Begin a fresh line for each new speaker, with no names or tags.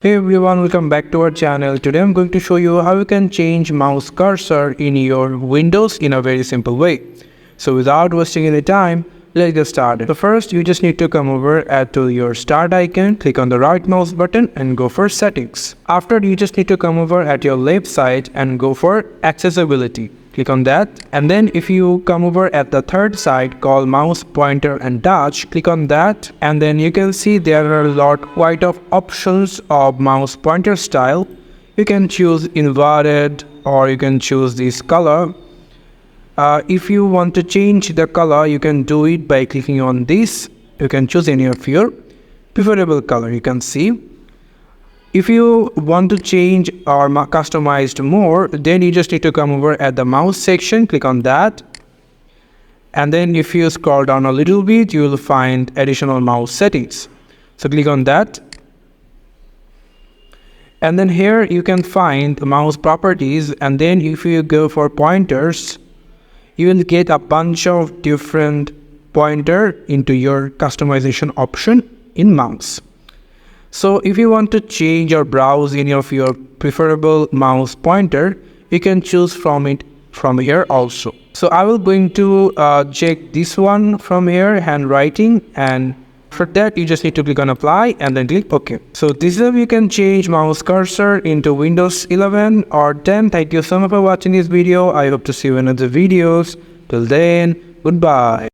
Hey everyone, welcome back to our channel. Today I'm going to show you how you can change mouse cursor in your Windows in a very simple way. So without wasting any time, let's get started. So first you just need to come over to your start icon, click on the right mouse button and go for settings. After you just need to come over at your left side and go for accessibility. Click on that, and then if you come over at the third side called mouse pointer and touch, click on that, and then you can see there are quite of options of mouse pointer style. You can choose inverted or you can choose this color. If you want to change the color, you can do it by clicking on this. You can choose any of your preferable color. You can see. If you want to change or customize more, then you just need to come over at the mouse section, click on that. And then if you scroll down a little bit, you will find additional mouse settings. So click on that. And then here you can find the mouse properties. And then if you go for pointers, you will get a bunch of different pointer into your customization option in mouse. So if you want to change or browse any of your preferable mouse pointer, you can choose from here also. So I will going to check this one from here, handwriting, and for that you just need to click on apply and then click OK. So this is how you can change mouse cursor into Windows 11 or 10. Thank you so much for watching this video. I hope to see you in other videos. Till then, goodbye.